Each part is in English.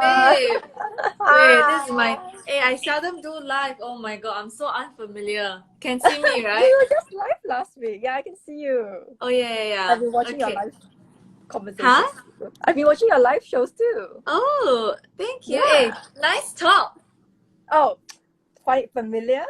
babe. Wait, this is my. Hi. Hey, I seldom do live. Oh my god, I'm so unfamiliar. Can see me, We right? were just live last week. Yeah, I can see you. Oh yeah, yeah, I've yeah. been watching your Okay. live Huh? conversations. I've been watching your live shows too. Oh, thank you. Hey, Yeah. nice talk. Oh, quite familiar.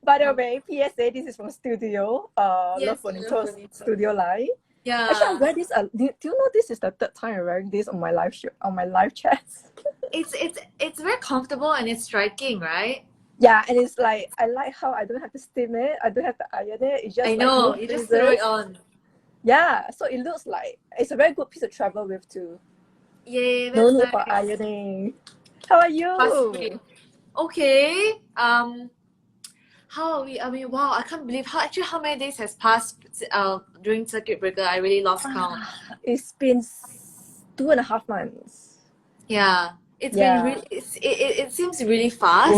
By the way, PSA, this is from Studio. Love Yes, I love Bonito's Bonito. Studio Live. Actually, I Yeah, wear this. Do you know this is the third time I'm wearing this on my live show, on my live chats? it's very comfortable and it's striking, right? Yeah, and it's like I like how I don't have to steam it. I don't have to iron it. It's I just like know. no You just throw it breezes. on. Yeah, so it looks like it's a very good piece of travel with too. Yay, No that's need for nice. ironing. How are Fast free. you? Okay. How are we? I mean, wow, I can't believe how many days has passed during circuit breaker. I really lost count. It's been 2.5 months. Yeah, it's been Yeah. really it seems really fast.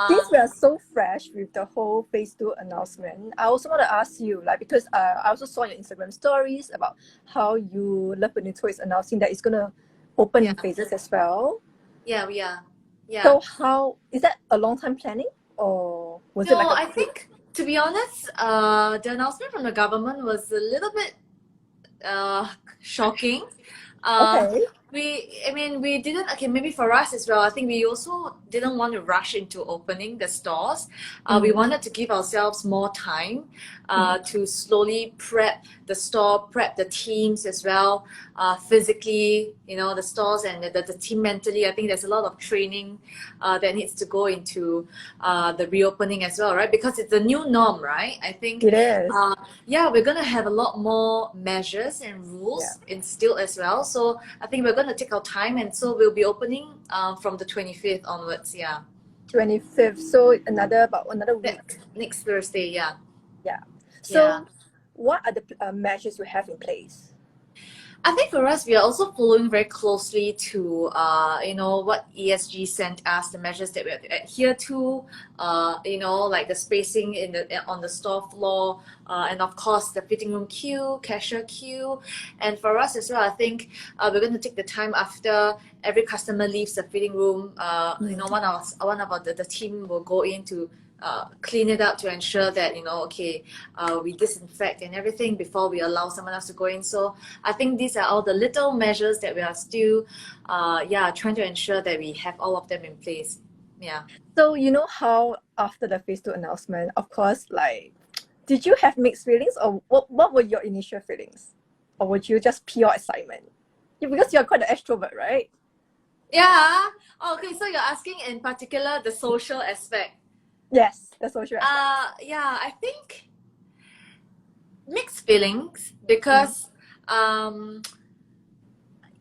Since we are so fresh with the whole phase two announcement, I also want to ask you, like, because I also saw your Instagram stories about how you Love Bonito is announcing that it's gonna open Yeah, in phases as well. yeah, we are. Yeah. So how is that a long time planning or was it No, like a I quick? think to be honest, the announcement from the government was a little bit uh shocking. Uh Okay. I mean we didn't okay maybe for us as well. I think we also didn't want to rush into opening the stores. We Mm-hmm. wanted to give ourselves more time Mm-hmm. to slowly prep the store, prep the teams as well, physically, you know, the stores and the team mentally. I think there's a lot of training that needs to go into the reopening as well, right? Because it's a new norm, right? I think It is. yeah, we're gonna have a lot more measures and Yeah. rules instilled as well. So I think we're gonna take our time, and so we'll be opening from the 25th onwards. Yeah, 25th. So about another week. next Thursday. Yeah, Yeah. yeah. So what are the measures you have in place? I think for us, we are also following very closely to, you know, what ESG sent us, the measures that we have to adhere to, you know, like the spacing in on the store floor, and of course the fitting room queue, cashier queue, and for us as well, I think we're going to take the time after every customer leaves the fitting room. You know, one of the team will go in to clean it up to ensure that you know okay we disinfect and everything before we allow someone else to go in. So I think these are all the little measures that we are still yeah trying to ensure that we have all of them in place. Yeah. So you know how after the phase two announcement, of course, like, did you have mixed feelings or what were your initial feelings? Or would you just pure excitement? Yeah, because you're quite an extrovert, right? Yeah. Okay, so you're asking in particular the social aspect. Yes, the social aspect. Yeah, I think mixed feelings Mm. because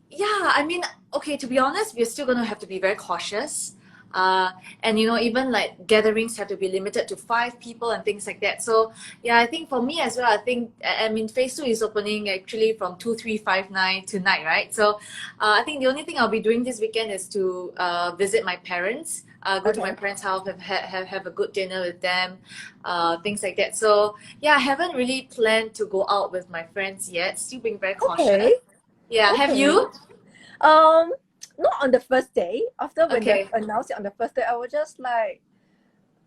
yeah, I mean, okay, to be honest, we're still gonna have to be very cautious. And you know, even like gatherings have to be limited to 5 people and things like that. So yeah, I think for me as well, I think I mean phase two is opening actually from 2359 tonight, right? So I think the only thing I'll be doing this weekend is to visit my parents, go to my Okay. parents' house, have a good dinner with them, things like that. So yeah, I haven't really planned to go out with my friends yet. Still being very cautious. Okay. Yeah, have Okay. you? Um, not on the first day. After when they Okay. announced it on the first day, I was just like,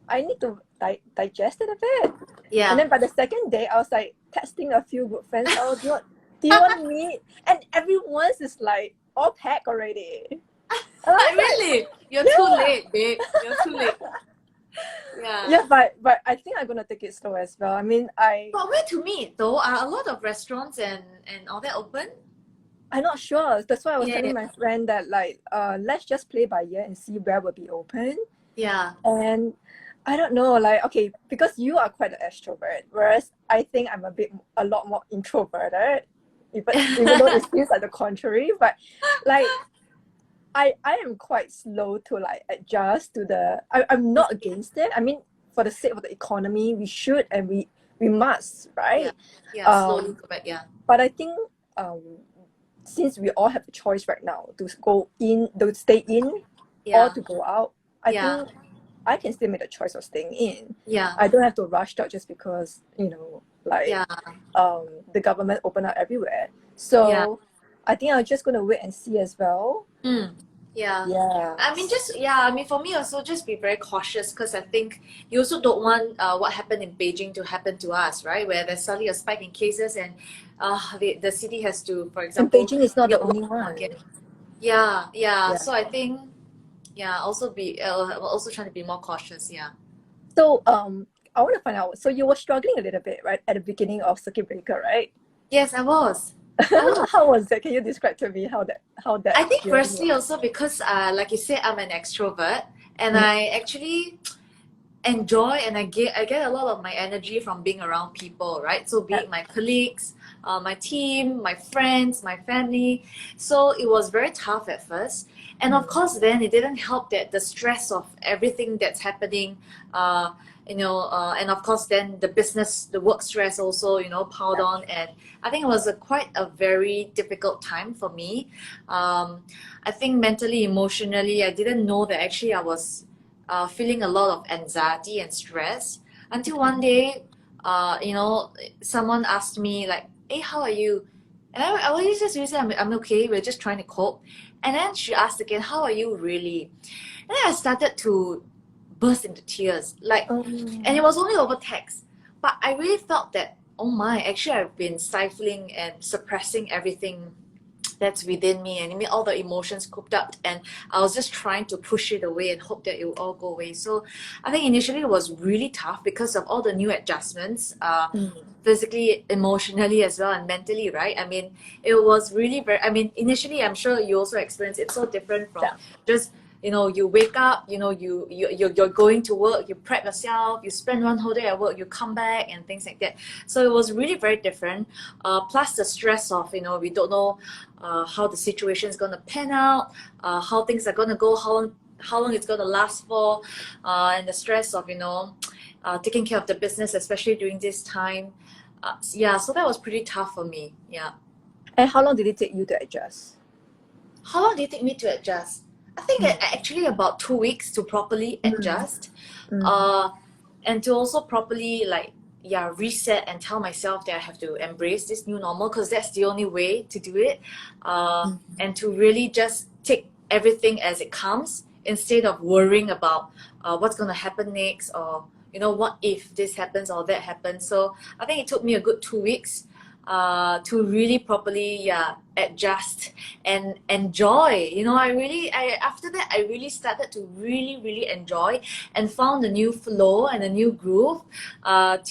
I need to digest it a bit. And Yeah. then by the second day, I was like texting a few good friends. Oh, do you want to meet? And everyone's is like all packed already. And I was like, Really? You're too yeah, late, babe. You're too late. Yeah. yeah. But I think I'm gonna take it slow as well. I mean, But where to meet though? Are a lot of restaurants and all that open? I'm not sure. That's why I was Yeah, telling yeah. my friend that like let's just play by ear and see where will be open. Yeah. And I don't know, like, okay, because you are quite an extrovert, whereas I think I'm a lot more introverted, even though it feels like the contrary. But like, I am quite slow to like adjust to I'm not against it. I mean, for the sake of the economy, we should and we must, Yeah. right? Yeah. Slowly Um, go back. Yeah. but I think um, since we all have the choice right now to stay in or Yeah. to go out, I Yeah. think I can still make the choice of staying in. Yeah. I don't have to rush out just because, like Yeah. the government open up everywhere. Yeah. So I think I'm just gonna wait and see as well. Mm. Yeah. Yeah. I mean, for me also, just be very cautious because I think you also don't want what happened in Beijing to happen to us, right? Where there's suddenly a spike in cases and the city has to, for And example, Beijing is not the only reopen one. again. Yeah, yeah. Yeah. So I think, yeah, also trying to be more cautious. Yeah. So I want to find out. So you were struggling a little bit, right, at the beginning of circuit breaker, right? Yes, I was. I was. How was that? Can you describe to me how that I think journey firstly was? also because, like you said, I'm an extrovert and Mm. I actually enjoy and I get a lot of my energy from being around people, right? So be Yeah. it my colleagues, my team, my friends, my family. So it was very tough at first. And of Mm. course, then it didn't help that the stress of everything that's happening, uh, and of course, then the business, the work stress also, piled Yeah. on. And I think it was quite a very difficult time for me. I think mentally, emotionally, I didn't know that actually I was feeling a lot of anxiety and stress until one day, someone asked me like, "Hey, how are you?" And I was just really say, I'm okay. We're just trying to cope." And then she asked again, "How are you really?" And then I started to burst into tears, and it Um, was only over text. But I really felt that, oh my, actually I've been stifling and suppressing everything that's within me and all the emotions cooped up, and I was just trying to push it away and hope that it will all go away. So I think initially it was really tough because of all the new adjustments, mm. physically, emotionally as well, and mentally, right? I mean, it was really very, I mean, initially I'm sure you also experienced it's so different from Yeah. just, you wake up, you're going to work, you prep yourself, you spend one whole day at work, you come back and things like that. So it was really very different. Plus the stress of, we don't know how the situation is going to pan out, how things are going to go, how long it's going to last for, and the stress of, taking care of the business, especially during this time. Yeah, so that was pretty tough for me. Yeah. And how long did it take you to adjust? How long did it take me to adjust? I think Mm. actually about 2 weeks to properly Mm. adjust, Mm. uh, and to also properly reset and tell myself that I have to embrace this new normal because that's the only way to do it, Mm. and to really just take everything as it comes instead of worrying about what's going to happen next, or what if this happens or that happens. So I think it took me a good 2 weeks to really properly, adjust and enjoy. I after that I really started to really really enjoy and found a new flow and a new groove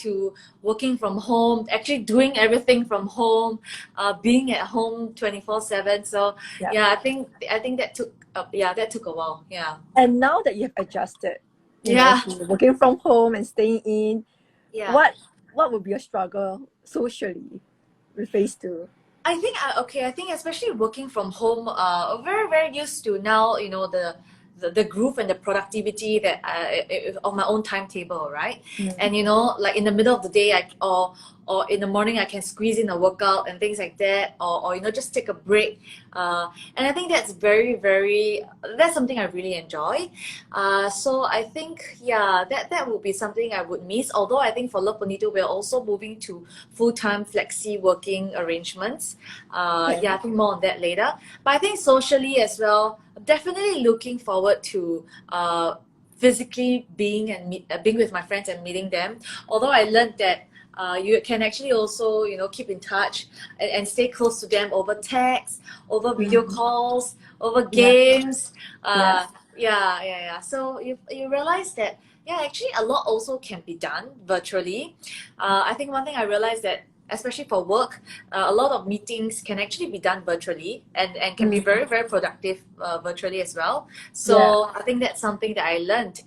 to working from home, actually doing everything from home, being at home 24/7. So Yeah. yeah, I think that took a while. Yeah. And now that you have adjusted, Yeah. to working from home and staying in, Yeah. what would be your struggle socially with phase two? I think especially working from home, very very used to now. The groove and the productivity that on my own timetable, right? Mm. And like in the middle of the day, or in the morning, I can squeeze in a workout and things like that, or just take a break. And I think that's something I really enjoy. So I think, yeah, that would be something I would miss. Although I think for Love Bonito, we're also moving to full-time flexi working arrangements. Okay. Yeah, I think more on that later. But I think socially as well, definitely looking forward to physically being with my friends and meeting them. Although I learned that you can actually also, keep in touch and stay close to them over text, over video Mm. calls, over Yeah. games. Yes. Yeah. So you realize that, yeah, actually a lot also can be done virtually. I think one thing I realized that, especially for work, a lot of meetings can actually be done virtually and can be Mm. very, very productive virtually as well. Yeah. So I think that's something that I learned.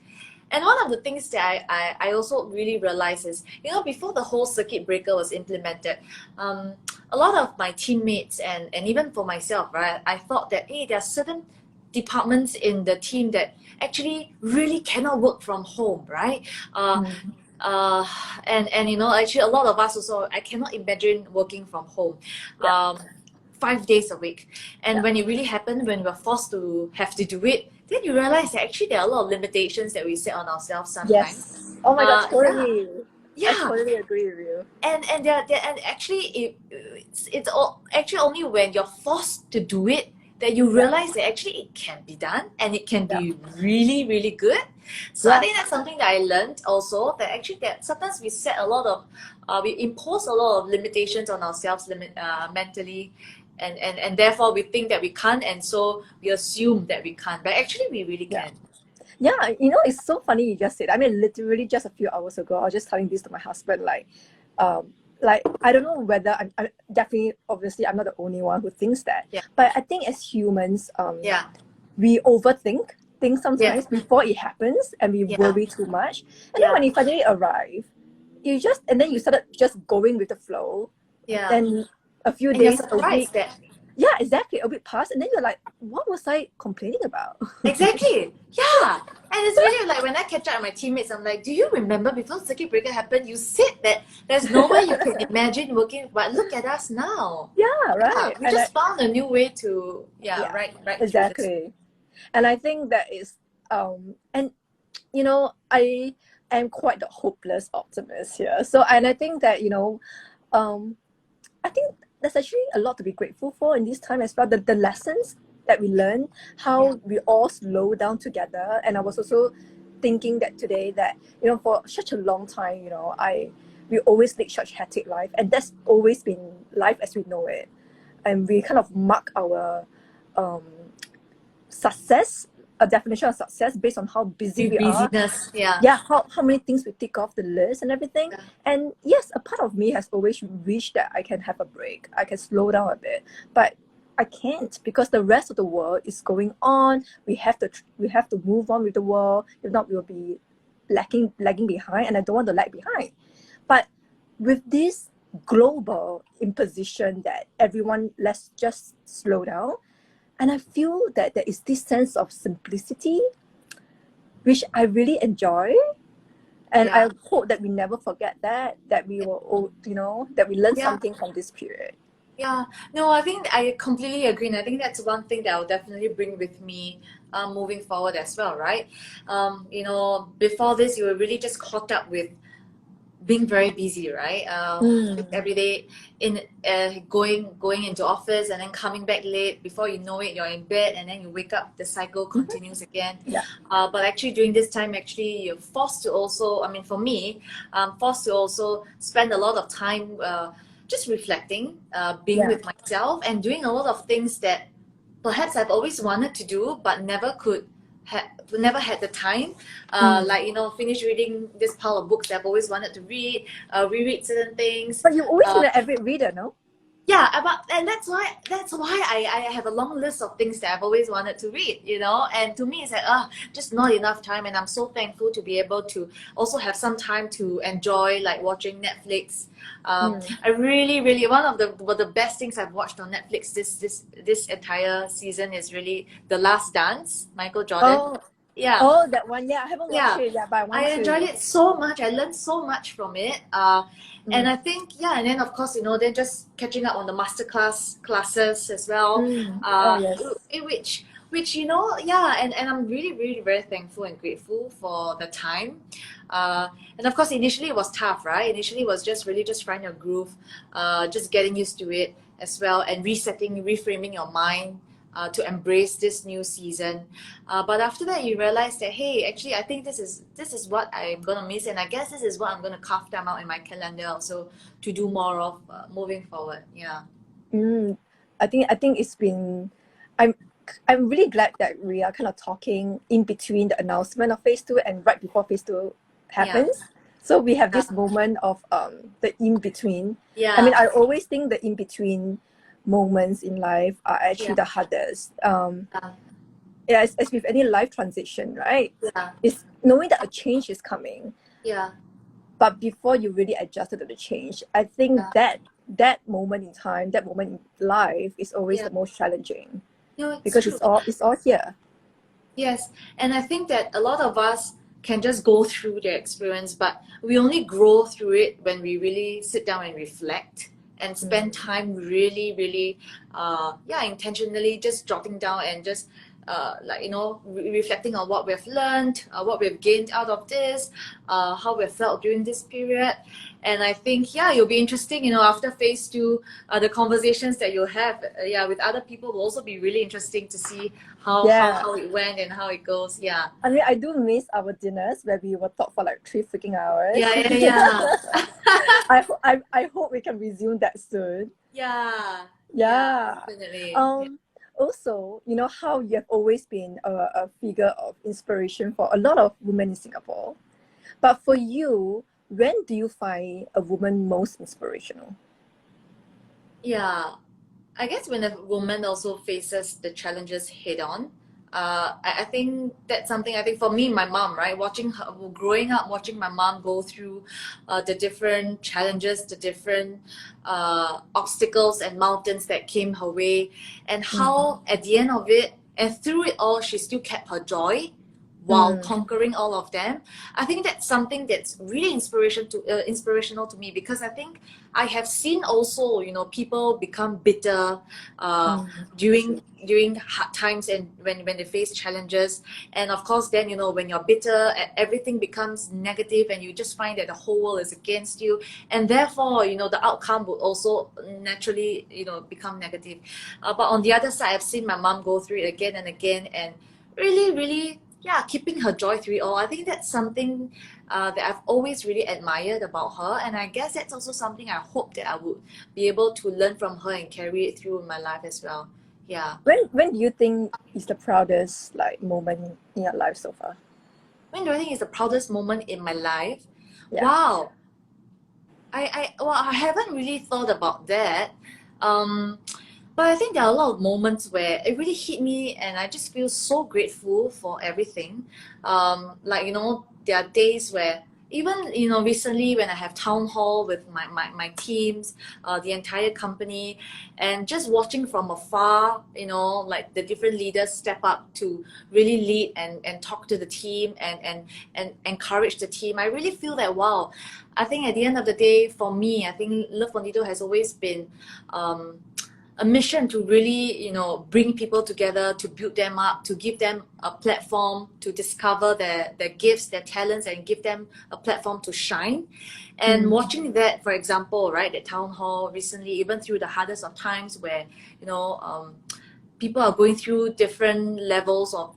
And one of the things that I also really realized is, before the whole circuit breaker was implemented, a lot of my teammates and even for myself, right, I thought that, hey, there are certain departments in the team that actually really cannot work from home, right? Uh, Mm. uh, and actually a lot of us also, I cannot imagine working from home Yeah. 5 days a week. And Yeah. when it really happened, when we're forced to have to do it, then you realize that actually there are a lot of limitations that we set on ourselves sometimes. Yes. Oh my God, Yeah, totally. I Yeah, totally agree with you. and actually it's all actually only when you're forced to do it that you Yeah, realize that actually it can be done and it can yeah, be really really good. So I yeah, think that's something that I learned also, that actually that sometimes we set a lot of we impose a lot of limitations on ourselves mentally, and therefore we think that we can't, and so we assume that we can't, but actually we really yeah. can. Yeah, it's so funny you just said. I mean, literally just a few hours ago, I was just telling this to my husband, um, like I don't know whether I'm definitely, obviously, I'm not the only one who thinks that, Yeah, but I think as humans, yeah, we overthink things yeah, sometimes before it happens, and we yeah, worry too much, and then when yeah, it finally arrives, and then you started just going with the flow, yeah, then a few and you're days, a week, surprised that. yeah, exactly, a week passed, and then you're like, what was I complaining about? Exactly. Yeah. And it's really like when I catch up with my teammates, I'm like, do you remember before circuit breaker happened, you said that there's no way you can imagine working, but look at us now. Yeah, Yeah. right. We And I just found a new way to, yeah, Yeah, right through this. exactly. And I think that is and I am quite the hopeless optimist here. So, and I think that, um I think there's actually a lot to be grateful for in this time as well. The lessons that we learn, Yeah. how we all slow down together. And I was also thinking that today that, for such a long time, we always lead such hectic life, and that's always been life as we know it. And we kind of mark our um success, a definition of success based on how busy With we are. busyness. Yeah. Yeah, how many things we tick off the list and everything. Yeah. And yes, a part of me has always wished that I can have a break, I can slow down a bit, but I can't, because the rest of the world is going on. We have to move on with the world. If not, we'll be lagging behind, and I don't want to lag behind. But with this global imposition that everyone, let's just slow down, and I feel that there is this sense of simplicity which I really enjoy. And Yeah. I hope that we never forget that we will, that we learn Yeah. something from this period. Yeah, no, I think I completely agree, and I think that's one thing that I'll definitely bring with me moving forward as well, right? Before this, you were really just caught up with being very busy, right? Mm. Every day in going into office and then coming back late. Before you know it, you're in bed, and then you wake up. The cycle Mhm. continues again. Yeah. But actually, during this time, actually, you're forced to also. I mean, for me, forced to also spend a lot of time just reflecting, being Yeah. with myself, and doing a lot of things that perhaps I've always wanted to do but never had the time. Mm. Like finish reading this pile of books that I've always wanted to read, reread certain things. But you've always Uh, been an avid reader, no? yeah, and that's why I have a long list of things that I've always wanted to read, and to me it's like just not enough time, and I'm so thankful to be able to also have some time to enjoy, like watching Netflix. Mm. I really really one of the best things I've watched on Netflix this entire season is really The Last Dance, Michael Jordan. Oh, Yeah, oh, that one. Yeah, I haven't watched yeah, it yet, but I I want enjoyed to. it so much. I learned so much from it. And Mm. I think, yeah, and then of course, then just catching up on the masterclass classes as well. Mm. Oh, Uh, yes. which yeah, and I'm really, really very thankful and grateful for the time. And of course, initially it was tough, right? Initially it was just really just finding a groove, just getting used to it as well, and resetting, reframing your mind. To embrace this new season, but after that you realize that, hey, actually I think this is what I'm gonna miss, and I guess this is what I'm gonna carve them out in my calendar also to do more of moving forward. Yeah. Mm. I think it's been. I'm I'm really glad that we are kind of talking in between the announcement of phase two and right before phase two Yeah. happens. So we have Yeah. this moment of the in between. I mean, Yeah. I always think the in between moments in life are actually Yeah. the hardest. Yeah. Yeah, as with any life transition, right? Yeah. It's knowing that a change is coming, Yeah. but before you really adjusted to the change, I think Yeah. that moment in time, that moment in life is always Yeah. the most challenging No, it's because true. it's all here. Yes, and I think that a lot of us can just go through their experience, but we only grow through it when we really sit down and reflect and spend Mm. time really, really, intentionally just jotting down and just like reflecting on what we've learned, what we've gained out of this, how we've felt during this period. And I think, yeah, it'll be interesting, after phase two, the conversations that you'll have, with other people will also be really interesting to see how it went and how it goes. Yeah. I mean, I do miss our dinners where we will talk for like 3 freaking hours. Yeah. I hope we can resume that soon. Yeah. Yeah. Definitely. Also, you know how you have always been a figure of inspiration for a lot of women in Singapore. But for you, when do you find a woman most inspirational? Yeah. I guess when a woman also faces the challenges head on, I think that's something. I think for me, my mom, right, watching her, growing up, watching my mom go through the different challenges, the different obstacles and mountains that came her way, and how at the end of it and through it all, she still kept her joy while conquering all of them. I think that's something that's really inspirational to me, because I think I have seen also, people become bitter during hard times and when they face challenges. And of course, then, when you're bitter, everything becomes negative and you just find that the whole world is against you. And therefore, the outcome would also naturally, become negative. But on the other side, I've seen my mom go through it again and again, and really, really, yeah, keeping her joy through it all. I think that's something that I've always really admired about her, and I guess that's also something I hope that I would be able to learn from her and carry it through my life as well. Yeah. When do you think is the proudest moment in your life so far? When do I think is the proudest moment in my life? Yeah. Wow. I haven't really thought about that. But I think there are a lot of moments where it really hit me and I just feel so grateful for everything. There are days where even, recently when I have town hall with my teams, the entire company, and just watching from afar, like the different leaders step up to really lead and talk to the team and encourage the team. I really feel that, wow, I think at the end of the day, for me, I think Love Bonito has always been a mission to really, bring people together, to build them up, to give them a platform to discover their gifts, their talents, and give them a platform to shine. And watching that, for example, right, at town hall recently, even through the hardest of times where, people are going through different levels of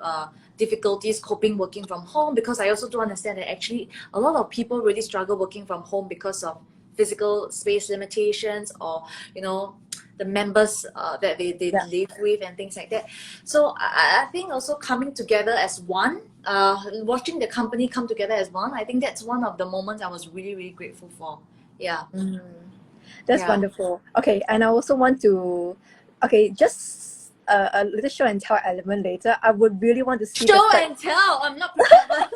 difficulties coping working from home, because I also do understand that actually a lot of people really struggle working from home because of physical space limitations, or the members that they live with and things like that. So I think also coming together as one, watching the company come together as one, I think that's one of the moments I was really, really grateful for. Yeah. That's wonderful. Okay, and I also want to, just a little show and tell element later. I would really want to see show and tell. I'm not prepared.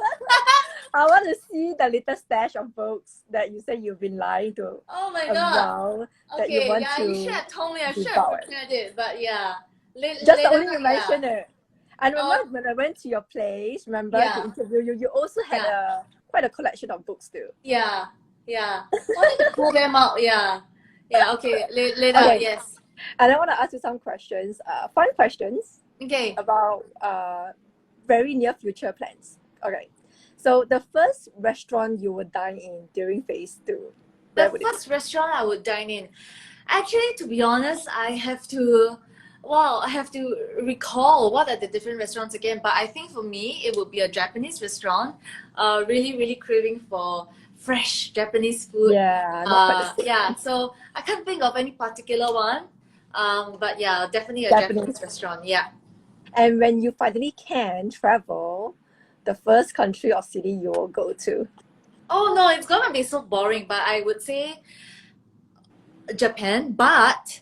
I want to see the little stash of books that you say you've been lying to. Oh my god. That you want to you should have told me. I should have prepared it, but yeah. Just only you mentioned it. I remember when I went to your place, to interview you, you also had quite a collection of books too. Yeah. Wanted to pull them out, yeah. Okay, later, okay. Yes. And I want to ask you some questions, fun questions. Okay. About very near future plans. Okay. So the first restaurant you would dine in during phase two? The first restaurant I would dine in. Actually, to be honest, I have to recall what are the different restaurants again. But I think for me, it would be a Japanese restaurant. Really, really craving for fresh Japanese food. Yeah. So I can't think of any particular one. But yeah, definitely a Japanese restaurant. Yeah. And when you finally can travel, the first country or city you will go to? Oh no, it's gonna be so boring, but I would say Japan. But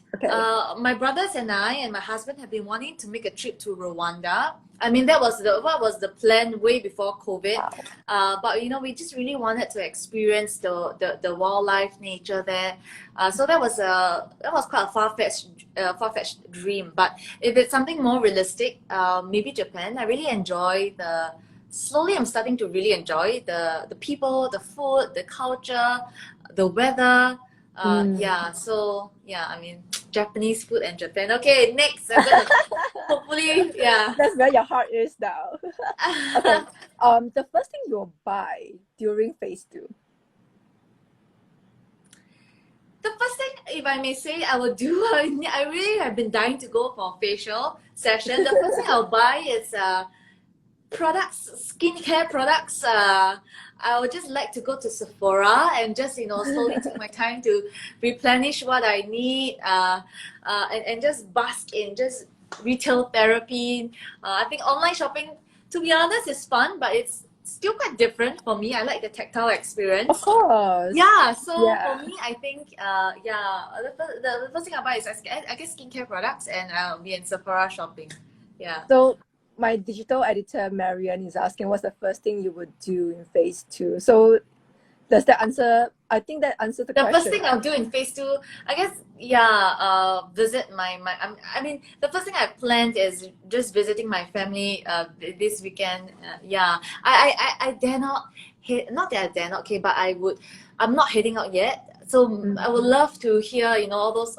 my brothers and I and my husband have been wanting to make a trip to Rwanda. I mean, that was the plan way before COVID. Wow. But we just really wanted to experience the wildlife nature there. So that was quite a far-fetched dream. But if it's something more realistic, maybe Japan. I really enjoy slowly I'm starting to really enjoy the people, the food, the culture, the weather. I mean, Japanese food and Japan. Okay, next. I'm gonna hopefully, yeah. That's where your heart is now. Okay. The first thing you'll buy during phase 2. The first thing, if I may say, I will do, I really have been dying to go for a facial session. The first thing I'll buy is products, skincare products. I would just like to go to Sephora and just, slowly take my time to replenish what I need and just bask in just retail therapy. I think online shopping, to be honest, is fun, but it's still quite different for me. I like the tactile experience. Of course. Yeah, so Yeah. for me, I think, the first thing I buy is, I guess, skincare products, and I'll be in Sephora shopping. Yeah. So my digital editor, Marian, is asking what's the first thing you would do in phase 2. So does that answer? I think that answers the The question. first thing I'll do in phase 2, I guess, visit I mean, the first thing I've planned is just visiting my family this weekend. I dare not, not that I dare not, okay, but I'm not heading out yet. So I would love to hear,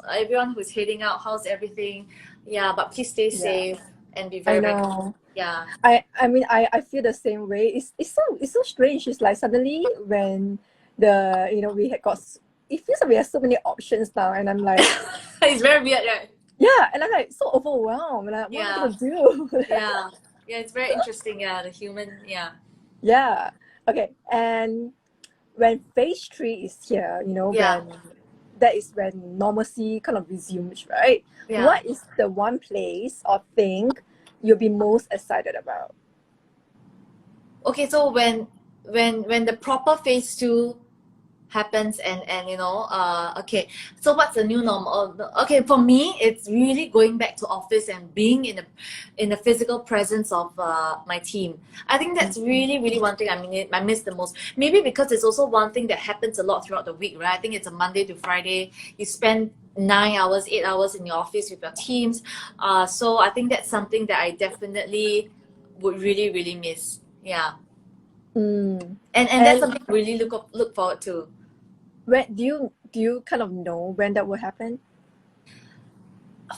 everyone who's heading out, how's everything? Yeah, but please stay safe and be I very, very know. yeah. I mean I feel the same way. It's so strange. It's like suddenly when we had got, it feels like we have so many options now, and I'm like It's very weird, right? yeah, and I'm like so overwhelmed. Like, what am I gonna do? Yeah, it's very interesting. Yeah, the human. Yeah. Yeah. Okay. And when phase 3 is here, Yeah. when that is when normalcy kind of resumes, right? Yeah. What is the one place or thing you'll be most excited about? Okay, so when the proper phase 2 happens, and okay, so what's the new normal? Okay, for me, it's really going back to office and being in the physical presence of my team. I think that's really, really one thing I miss the most. Maybe because it's also one thing that happens a lot throughout the week, right? I think it's a Monday to Friday. You spend 9 hours, 8 hours in your office with your teams. So I think that's something that I definitely would really, really miss. Yeah. Mm. And that's something I really look forward to. When do you kind of know when that will happen?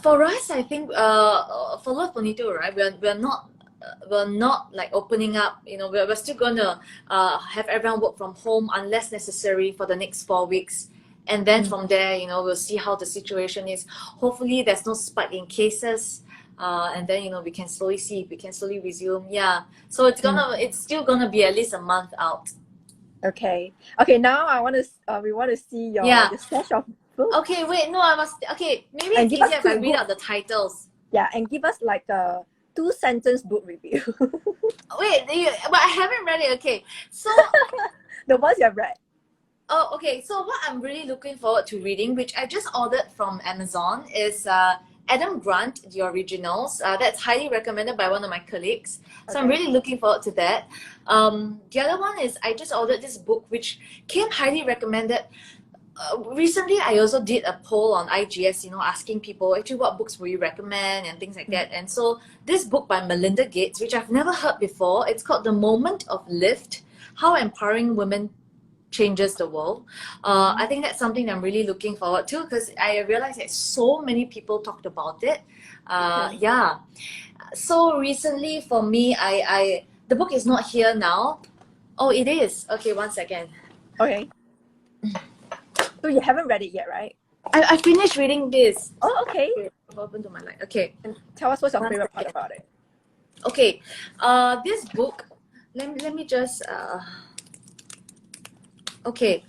For us, I think for Love Bonito, right? We're not like opening up. We're still gonna have everyone work from home unless necessary for the next 4 weeks, and then from there, we'll see how the situation is. Hopefully, there's no spike in cases. And then we can slowly see if we can slowly resume. Yeah, so it's still gonna be at least a month out. Okay. Now we want to see your stash of books. Okay, wait, no, I must. Okay, maybe And it's give us easier if I quick read book. out the titles. Yeah, and give us like a 2-sentence book review. Wait, but I haven't read it. Okay, so The ones you have read. oh, okay. So what I'm really looking forward to reading, which I just ordered from Amazon, is Adam Grant, The Originals. That's highly recommended by one of my colleagues. So I'm Okay. really looking forward to that. The other one is I just ordered this book, which came highly recommended. Recently, I also did a poll on IGS, asking people actually what books will you recommend and things like that. And so this book by Melinda Gates, which I've never heard before, it's called The Moment of Lift: How Empowering Women Changes the World. I think that's something I'm really looking forward to, because I realized that so many people talked about it. Yeah. So recently for me, the book is not here now. Oh, it is. Okay, one second. Okay. So you haven't read it yet, right? I finished reading this. Oh, okay. Open to my light. Okay. And tell us what's your One favorite part second. about it. Okay. This book. Let me just. Okay.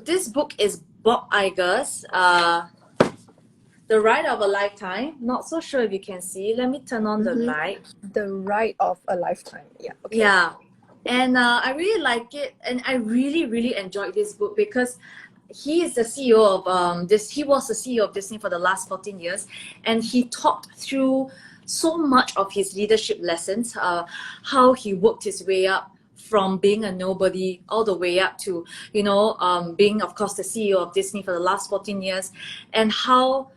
This book is Bob Iger's The Ride of a Lifetime. Not so sure if you can see. Let me turn on the light. The Ride of a Lifetime. Yeah. Okay. Yeah. And I really like it, and I really, really enjoyed this book because he is the CEO of he was the CEO of Disney for the last 14 years, and he talked through so much of his leadership lessons, how he worked his way up from being a nobody all the way up to being, of course, the CEO of Disney for the last 14 years, and how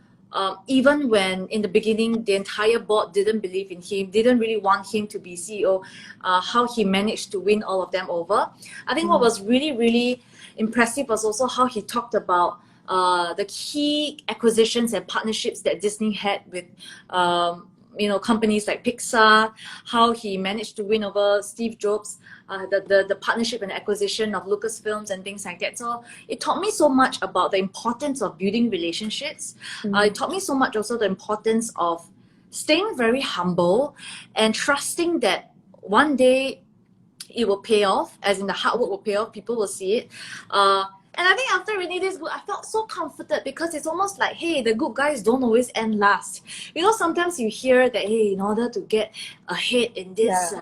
even when in the beginning the entire board didn't believe in him, didn't really want him to be CEO, how he managed to win all of them over. I think what was really, really impressive was also how he talked about the key acquisitions and partnerships that Disney had with companies like Pixar, how he managed to win over Steve Jobs, the partnership and acquisition of Lucasfilms and things like that. So it taught me so much about the importance of building relationships. It taught me so much also the importance of staying very humble and trusting that one day it will pay off, as in the hard work will pay off, people will see it. And I think after reading this book, I felt so comforted because it's almost like, hey, the good guys don't always end last. Sometimes you hear that, hey, in order to get ahead in this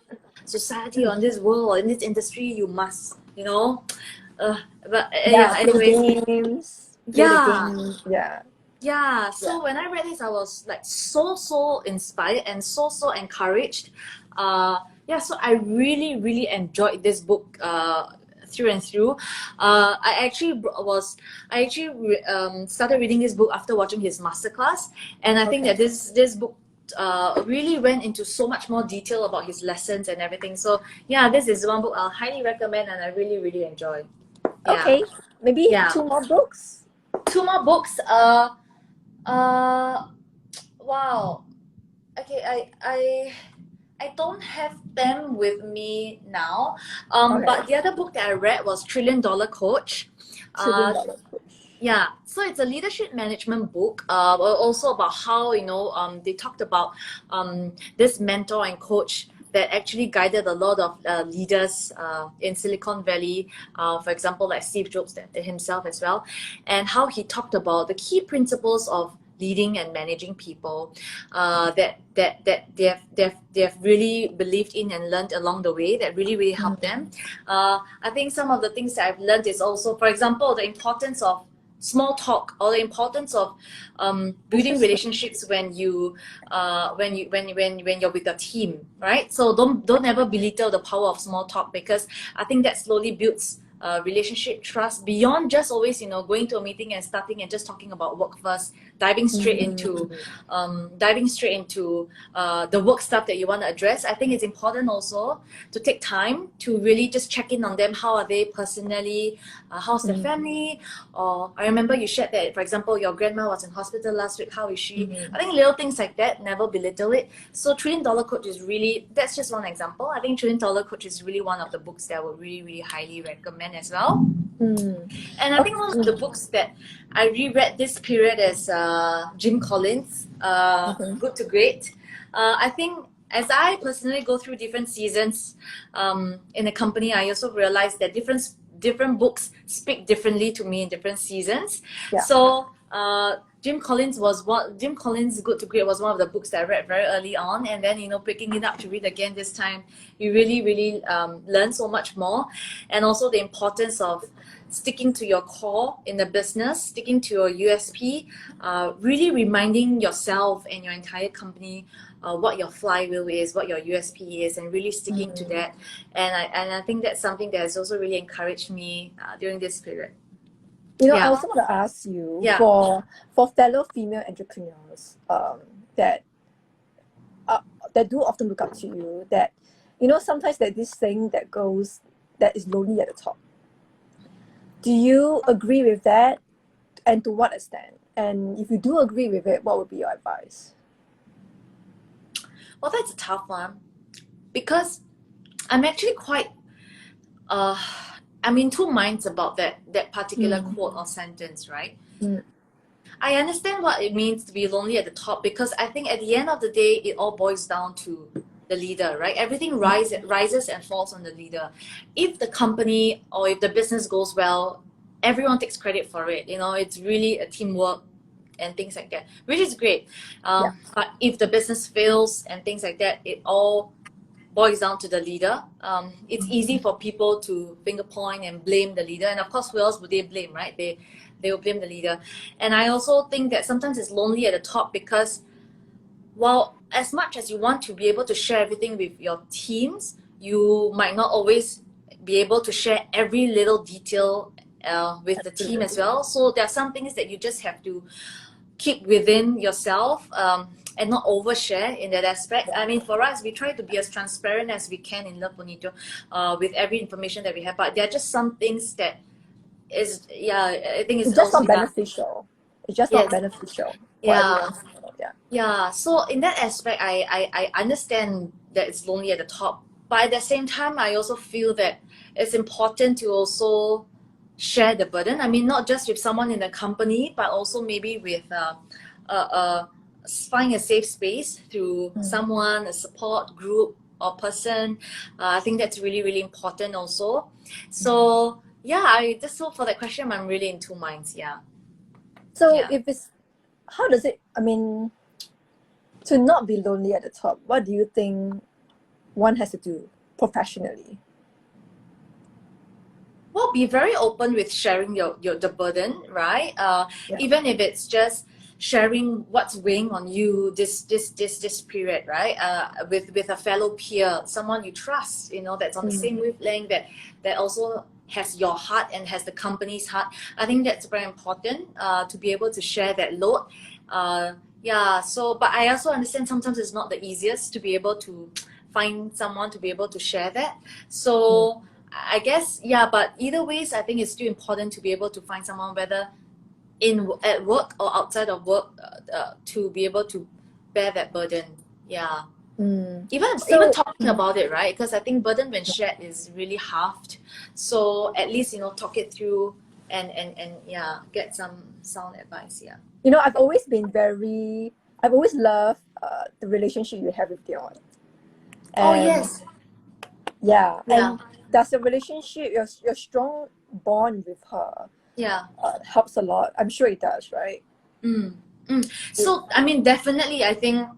society, or in this world, or in this industry, you must, but play anyways. games, play the Yeah. game. Yeah, so when I read this, I was like so inspired and so encouraged. So I really enjoyed this book through and through. I actually started reading this book after watching his masterclass, and I think that this book really went into so much more detail about his lessons and everything. So yeah, this is one book I'll highly recommend, and I really enjoy. Yeah. Okay, maybe Yeah. 2 more books. 2 more books. Wow. Okay, I don't have them with me now. But the other book that I read was Trillion Dollar Coach. $1 Trillion Coach. Yeah, so it's a leadership management book. Also about how they talked about this mentor and coach that actually guided a lot of leaders in Silicon Valley, for example, like Steve Jobs himself as well, and how he talked about the key principles of leading and managing people that they have really believed in and learned along the way that really helped them. I think some of the things that I've learned is also, for example, the importance of small talk, or the importance of building relationships when you're with a team, right? So don't ever belittle the power of small talk, because I think that slowly builds relationship trust beyond just always going to a meeting and starting and just talking about work first, diving straight into the work stuff that you want to address. I think it's important also to take time to really just check in on them. How are they personally? How's their family? Or I remember you shared that, for example, your grandma was in hospital last week. How is she? I think little things like that, never belittle it. So Trillion Dollar Coach is really, that's just one example. I think Trillion Dollar Coach is really one of the books that I would really highly recommend as well. And I think one of the books that I reread this period is Jim Collins, Good to Great. I think as I personally go through different seasons in a company, I also realized that different books speak differently to me in different seasons. So Jim Collins Good to Great was one of the books that I read very early on, and then picking it up to read again this time, you really learn so much more. And also the importance of sticking to your core in the business, sticking to your USP, really reminding yourself and your entire company what your flywheel is, what your USP is, and really sticking to that. And I think that's something that has also really encouraged me during this period. I also want to ask you, for fellow female entrepreneurs that do often look up to you, that sometimes there's this saying that goes, that is lonely at the top. Do you agree with that, and to what extent? And if you do agree with it, what would be your advice? Well, that's a tough one, because I'm actually quite I'm in two minds about that particular quote or sentence, right? I understand what it means to be lonely at the top, because I think at the end of the day, it all boils down to the leader, right? Everything rises and falls on the leader. If the company or if the business goes well, everyone takes credit for it. It's really a teamwork and things like that, which is great. But if the business fails and things like that, it all boils down to the leader. It's easy for people to finger point and blame the leader, and of course, who else would they blame, right? They will blame the leader. And I also think that sometimes it's lonely at the top, because while as much as you want to be able to share everything with your teams, you might not always be able to share every little detail with the team as well. So there are some things that you just have to keep within yourself and not overshare in that aspect. I mean, for us, we try to be as transparent as we can in Love Bonito with every information that we have. But there are just some things that I think it's just also not beneficial. It's just not beneficial. Yeah. Yeah. Yeah, so in that aspect, I understand that it's lonely at the top, but at the same time, I also feel that it's important to also share the burden. I mean, not just with someone in the company, but also maybe with find a safe space through someone, a support group or person. I think that's really, really important also. So yeah, I just so for that question, I'm really in two minds. Yeah, So yeah. if it's, how does it, I mean, to not be lonely at the top, what do you think one has to do professionally? Well, be very open with sharing your the burden, right? Yeah. Even if it's just sharing what's weighing on you this period, right? With a fellow peer, someone you trust, you know, that's on the same wavelength, that also has your heart and has the company's heart. I think that's very important to be able to share that load. Yeah. So, but I also understand sometimes it's not the easiest to be able to find someone to be able to share that. So. I guess, yeah, but either ways, I think it's still important to be able to find someone, whether at work or outside of work, to be able to bear that burden. Yeah, even So, talking about it, right? Because I think burden when shared is really halved. So at least talk it through and yeah, get some sound advice. Yeah. I've always loved the relationship you have with Dion. Oh And yes. yeah, Yeah. and does the relationship, your strong bond with her, Yeah. helps a lot? I'm sure it does, right? Mm. So I mean, definitely, I think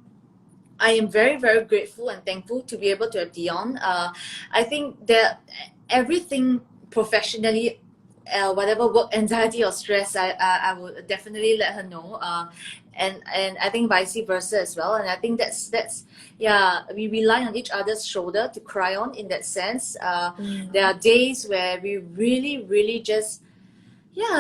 I am very, very grateful and thankful to be able to have Dion. I think that everything professionally, whatever work anxiety or stress, I would definitely let her know. And I think vice versa as well. And I think that's yeah, we rely on each other's shoulder to cry on in that sense. There are days where we really, really just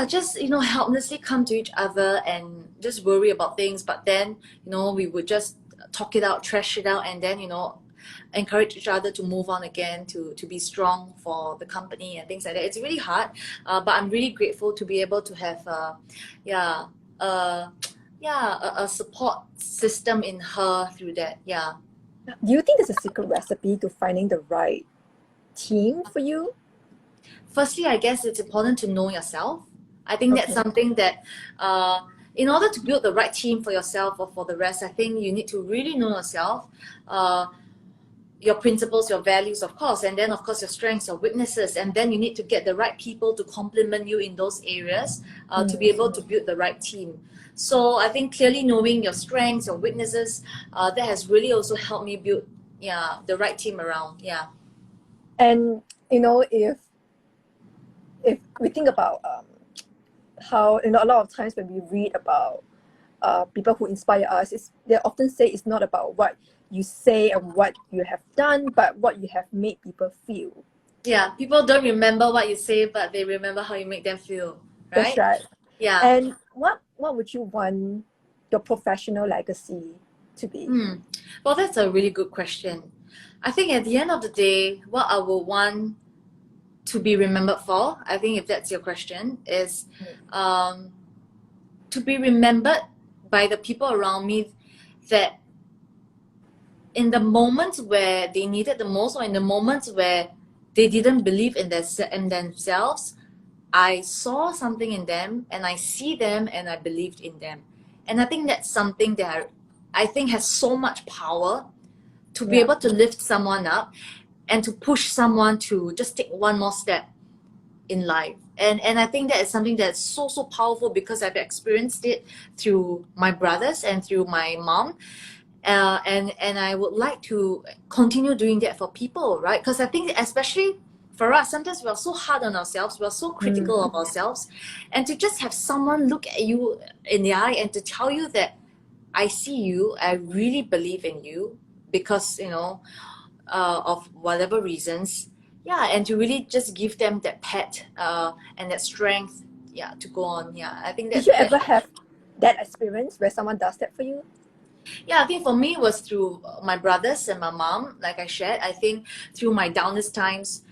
just helplessly come to each other and just worry about things, but then we would just talk it out, trash it out, and then encourage each other to move on again, to be strong for the company and things like that. It's really hard, but I'm really grateful to be able to have yeah uh a support system in her through that. Yeah. Do you think there's a secret recipe to finding the right team for you? Firstly, I guess it's important to know yourself. I think that's Okay. something that, in order to build the right team for yourself or for the rest, I think you need to really know yourself, your principles, your values, of course, and then, of course, your strengths, your weaknesses. And then you need to get the right people to complement you in those areas to be able to build the right team. So I think clearly knowing your strengths, your weaknesses, that has really also helped me build the right team around. Yeah. And if we think about how a lot of times when we read about people who inspire us, they often say it's not about what you say and what you have done, but what you have made people feel. Yeah, people don't remember what you say, but they remember how you make them feel, That's right? right. Yeah. And what would you want your professional legacy to be? Well, that's a really good question. I think at the end of the day, what I would want to be remembered for, I think if that's your question, is to be remembered by the people around me that in the moments where they needed the most, or in the moments where they didn't believe in themselves, I saw something in them and I see them and I believed in them. And I think that's something that I think has so much power to be Yeah. able to lift someone up and to push someone to just take one more step in life. And I think that is something that's so powerful because I've experienced it through my brothers and through my mom. And I would like to continue doing that for people, right? Because I think especially for us, sometimes we are so hard on ourselves, we are so critical of ourselves, and to just have someone look at you in the eye and to tell you that I see you, I really believe in you because of whatever reasons, and to really just give them that pat and that strength, to go on. I think Did you that ever have that experience where someone does that for you? Yeah, I think for me it was through my brothers and my mom. Like I shared, I think through my downest times,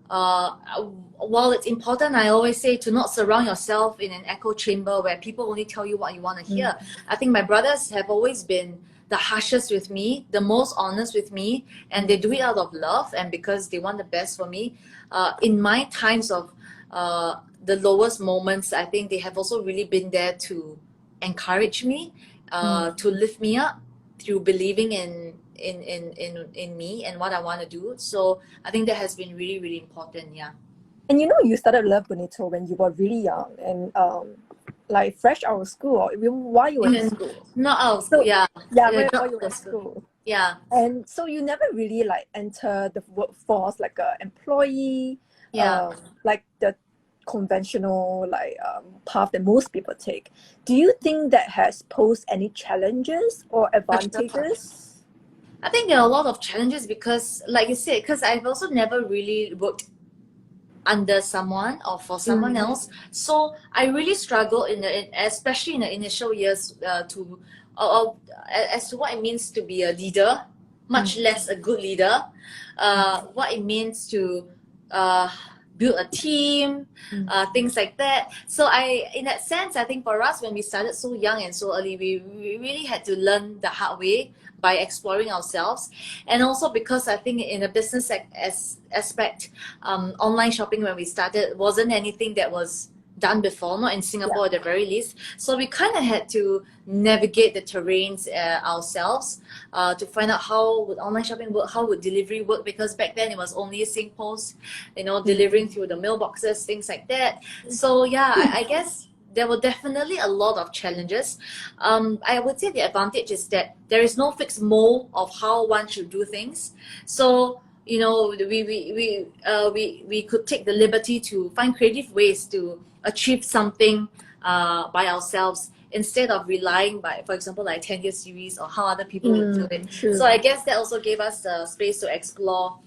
while it's important, I always say to not surround yourself in an echo chamber where people only tell you what you want to hear. I think my brothers have always been the harshest with me, the most honest with me, and they do it out of love and because they want the best for me. In my times of the lowest moments, I think they have also really been there to encourage me, to lift me up through believing in me and what I want to do. So I think that has been really, really important. Yeah. And you know, you started Love Bonito when you were really young and like fresh out of school or even while you were in school. Not out. So Yeah. yeah, Yeah, while not you were in out. school. Yeah. And so you never really like enter the workforce like a employee, Yeah. like the conventional like path that most people take. Do you think that has posed any challenges or For sure. advantages? I think there are a lot of challenges because, like you said, because I've also never really worked under someone or for someone else. So I really struggle especially in the initial years to as to what it means to be a leader, much less a good leader. What it means to uh, build a team, things like that. So in that sense, I think for us when we started so young and so early, we really had to learn the hard way by exploring ourselves, and also because I think in a business aspect, online shopping when we started wasn't anything that was done before, not in Singapore at the very least. So we kind of had to navigate the terrains ourselves to find out how would online shopping work, how would delivery work, because back then it was only SingPost, delivering through the mailboxes, things like that. So yeah, I guess there were definitely a lot of challenges. I would say the advantage is that there is no fixed mold of how one should do things. So we could take the liberty to find creative ways to achieve something by ourselves instead of relying by, for example, like 10-year series or how other people would do it. True. So I guess that also gave us the space to explore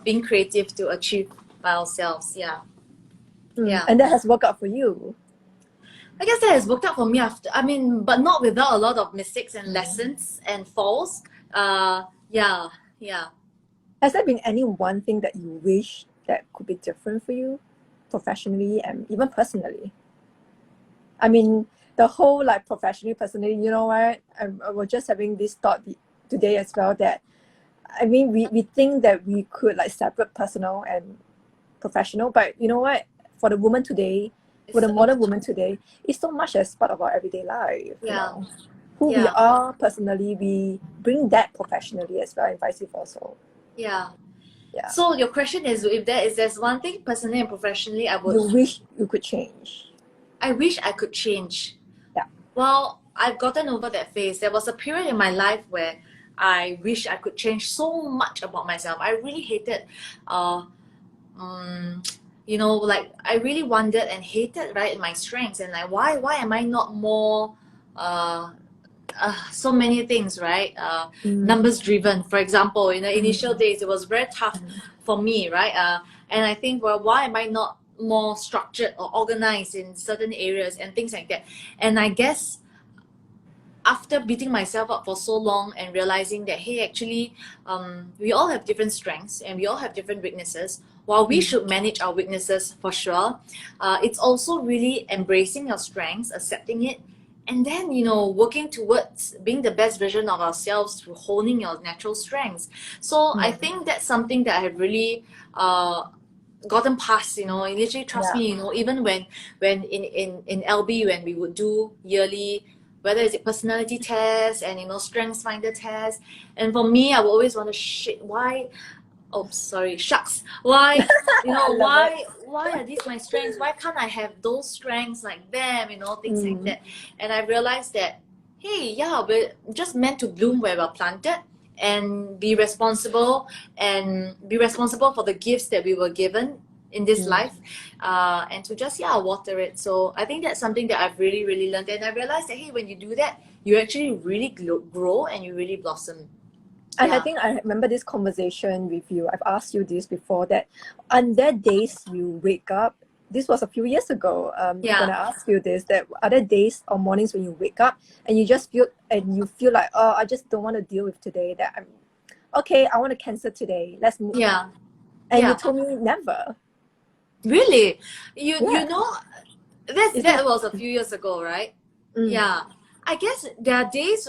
being creative to achieve by ourselves. Yeah. Yeah. And that has worked out for you. I guess that has worked out for me but not without a lot of mistakes and lessons and falls. Yeah. Has there been any one thing that you wish that could be different for you professionally and even personally? I mean, the whole like professionally, personally, you know what? I was just having this thought today as well that, I mean, we think that we could like separate personal and professional, but you know what? For the woman today, for the modern woman today, it's so much as part of our everyday life. Yeah. You know? Who we are personally, we bring that professionally as well, and vice versa. Yeah. Yeah. So your question is, if there's one thing personally and professionally you wish you could change. I wish I could change. Yeah. Well, I've gotten over that phase. There was a period in my life where I wish I could change so much about myself. I really hated like I really wondered and hated, right, my strengths, and like why am I not more so many things, right? Numbers driven, for example. In the initial days, it was very tough for me, right? And I think, well, why am I not more structured or organized in certain areas and things like that? And I guess after beating myself up for so long and realizing that, hey, actually, we all have different strengths and we all have different weaknesses. While we should manage our weaknesses for sure, it's also really embracing your strengths, accepting it, and then, working towards being the best version of ourselves through honing your natural strengths. So I think that's something that I have really gotten past, literally trust me, even when in LB, when we would do yearly, whether it's a personality test and, strengths finder test. And for me, I would always want to shucks. Why, why are these my strengths? Why can't I have those strengths like them, things like that. And I realized that, hey, yeah, we're just meant to bloom where we're planted and be responsible for the gifts that we were given in this life, and to just water it. So I think that's something that I've really, really learned. And I realized that, hey, when you do that, you actually really grow and you really blossom. And I think I remember this conversation with you. I've asked you this before, that on there days you wake up, this was a few years ago, when I asked you this, that are there days or mornings when you wake up and you just feel like, oh, I just don't want to deal with today, that I want to cancel today, let's move. Yeah. And you told me never. Really? You Yeah. know, Is that it? was a few years ago, right? Mm. Yeah. I guess there are days,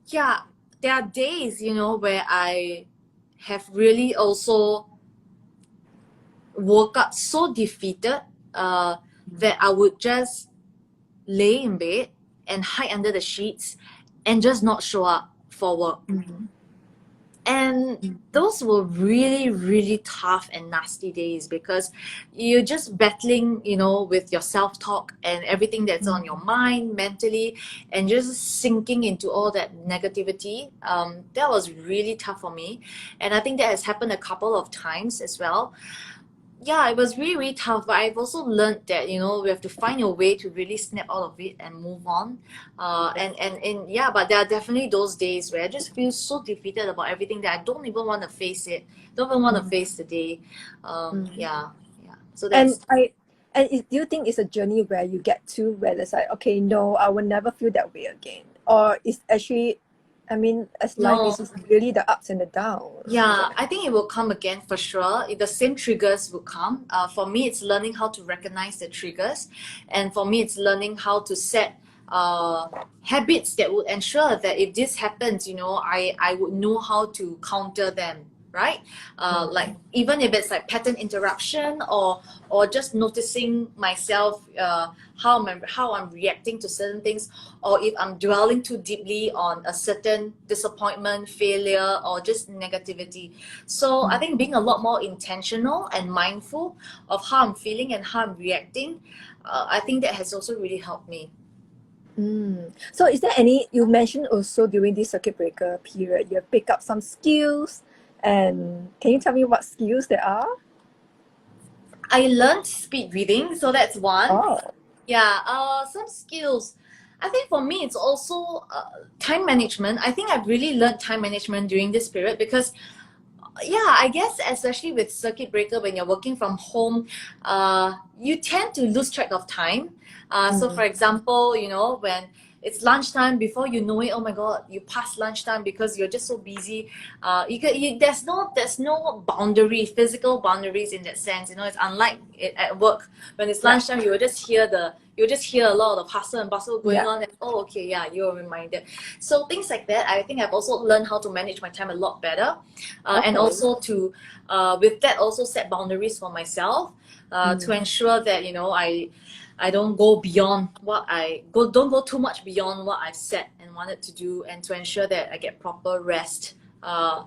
yeah, there are days, where I have really also woke up so defeated that I would just lay in bed and hide under the sheets and just not show up for work. Mm. And Mm. those were really, really tough and nasty days because you're just battling, with your self talk and everything that's on your mind mentally and just sinking into all that negativity. That was really tough for me. And I think that has happened a couple of times as well. Yeah, it was really, really tough, but I've also learned that, we have to find a way to really snap out of it and move on. And yeah, but there are definitely those days where I just feel so defeated about everything that I don't even want to face it, don't even want to Mm. face the day. Mm. Yeah, yeah. So And that's, do you think it's a journey where you get to where it's like, okay, no, I will never feel that way again, or it's actually, I mean, as life no, is, it's really the ups and the downs. Is yeah, it? I think it will come again for sure. The same triggers will come. For me, it's learning how to recognize the triggers. And for me, it's learning how to set habits that would ensure that if this happens, I would know how to counter them, right? Like even if it's like pattern interruption or just noticing myself, how I'm reacting to certain things, or if I'm dwelling too deeply on a certain disappointment, failure, or just negativity. So I think being a lot more intentional and mindful of how I'm feeling and how I'm reacting, I think that has also really helped me. Mm. So is there any, you mentioned also during this circuit breaker period, you have picked up some skills, and can you tell me what skills there are? I learned speed reading, so that's one. Oh. Yeah, some skills. I think for me, it's also time management. I think I've really learned time management during this period because yeah, I guess especially with circuit breaker, when you're working from home, you tend to lose track of time. So for Mm. example, when it's lunchtime, before you know it, oh my god, you pass lunchtime because you're just so busy. There's no boundary, physical boundaries in that sense. It's unlike at work. When it's Yeah. lunchtime, you'll just hear a lot of hustle and bustle going Yeah. on, and oh, okay, yeah, you're reminded. So things like that, I think I've also learned how to manage my time a lot better, and Okay. also to with that also set boundaries for myself, to ensure that I don't go beyond don't go too much beyond what I've set and wanted to do, and to ensure that I get proper rest,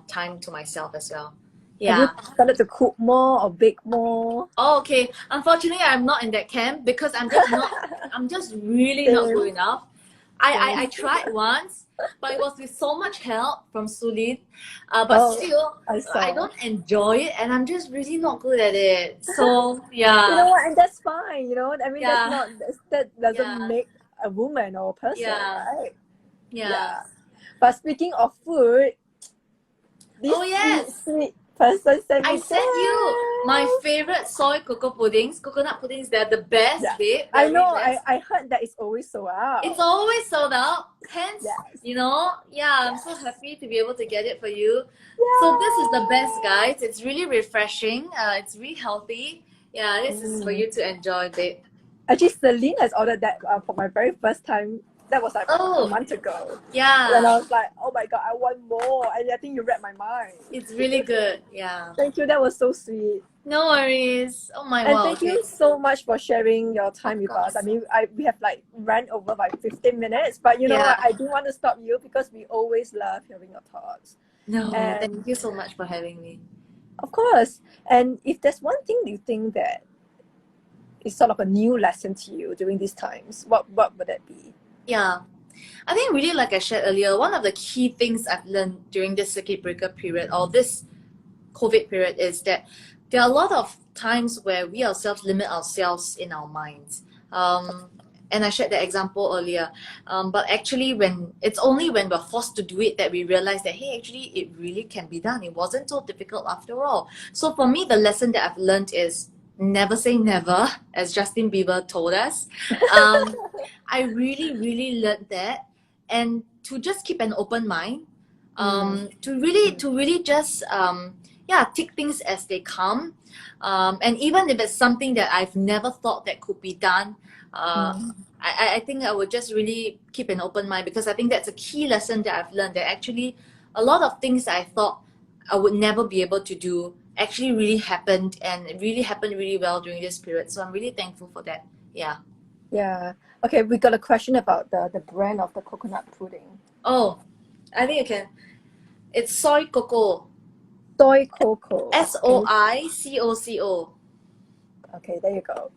time to myself as well. Have you Yeah. started to cook more or bake more? Oh, okay. Unfortunately, I'm not in that camp because I'm just really not good Same. enough. I Same. tried once, but it was with so much help from Sulin. But Oh, still, I I saw. don't enjoy it and I'm just really not good at it. So, You know yeah, what? And that's fine. You know, I mean, yeah, that doesn't yeah, make a woman or a person, yeah, right? yeah. Yeah. But speaking of food, this Oh, sweet, yes. sweet person sent I me sent you my this. favorite soy coconut puddings. They're the best, Yeah. babe. I They're really know. best. I heard that it's always sold It's out. always sold out. Hence, Yes. yeah, I'm so Yes. happy to be able to get it for you. So this is the best, Yeah. guys. It's really refreshing. It's really healthy. Yeah, this is for Mm. you to enjoy, babe. Actually, Celine has ordered that for my very first time. That was like a Oh, month ago. When I yeah. was like, oh my god, I want more. And I think you read my mind. It's really good. Yeah. Thank you. That was so sweet. No worries. Oh my And wow. thank Okay. you so much for sharing your time Of with us. I course. mean, we have like ran over by 15 minutes, but you know Yeah. what? I do want to stop you because we always love hearing your thoughts. No, thank And you so much for having me. of course, and if there's one thing you think that is sort of a new lesson to you during these times, what would that be? Yeah. I think really like I shared earlier, one of the key things I've learned during this circuit breaker period or this COVID period is that there are a lot of times where we ourselves limit ourselves in our minds. And I shared that example earlier. But actually, when it's only when we're forced to do it that we realize that, hey, actually, it really can be done. It wasn't so difficult after all. So for me, the lesson that I've learned is never say never, as Justin Bieber told us. I really, really learned that. And to just keep an open mind, Mm, to really just yeah, take things as they come. And even if it's something that I've never thought that could be done, I think I would just really keep an open mind, because I think that's a key lesson that I've learned, that actually a lot of things I thought I would never be able to do actually really happened, and it really happened really well during this period. So I'm really thankful for that. Yeah. Yeah. Okay, we got a question about the brand of the coconut pudding. Oh, I think you can. It's soy cocoa. Soy cocoa. SOICOCO. Okay, there you go.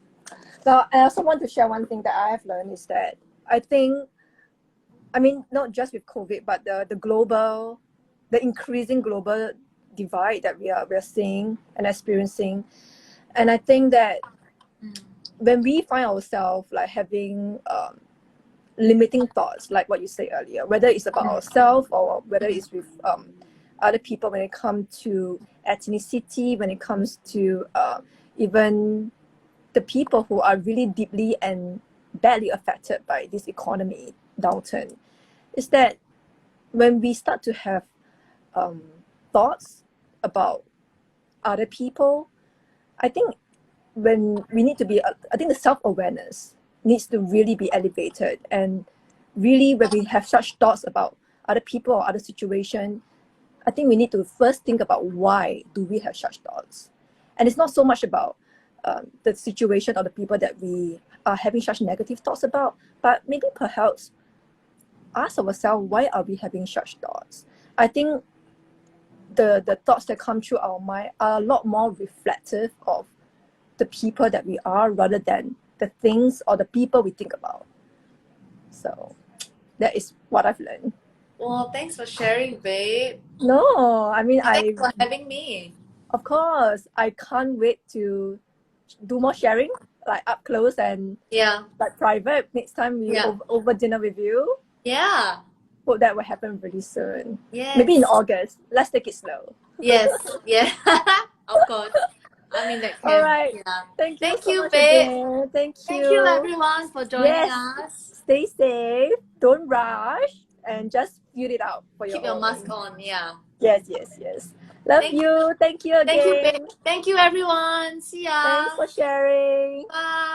Now, I also want to share one thing that I have learned is that I think, I mean, not just with COVID, but the increasing global divide that we're seeing and experiencing. And I think that when we find ourselves like having limiting thoughts, like what you said earlier, whether it's about ourselves or whether it's with other people, when it comes to ethnicity, when it comes to even the people who are really deeply and badly affected by this economy downturn, is that when we start to have thoughts about other people, I think when we need to be, I think the self-awareness needs to really be elevated. And really, when we have such thoughts about other people or other situation, I think we need to first think about why do we have such thoughts. And it's not so much about the situation or the people that we are having such negative thoughts about, but maybe perhaps ask ourselves, why are we having such thoughts? I think the thoughts that come through our mind are a lot more reflective of the people that we are, rather than the things or the people we think about. So that is what I've learned. Well, thanks for sharing, babe. No, I mean, Thanks for having me. of course, I can't wait to do more sharing, like up close and Yeah. like private. Next time we Yeah. over dinner with you. Yeah. Hope that will happen really soon. Yes. Maybe in August. Let's take it slow. Yes. Yeah. Of course. I mean, that All can. right. Yeah. Thank you Thank so you, much babe. again. Thank Thank you, you. everyone, for joining Yes. us. Stay safe. Don't rush, and just feel it out for Keep your your own. mask on. Yeah. Yes, yes, yes. Love Thank you. Thank you Thank you, babe. again. Thank you, everyone. See ya. Thanks for sharing. Bye.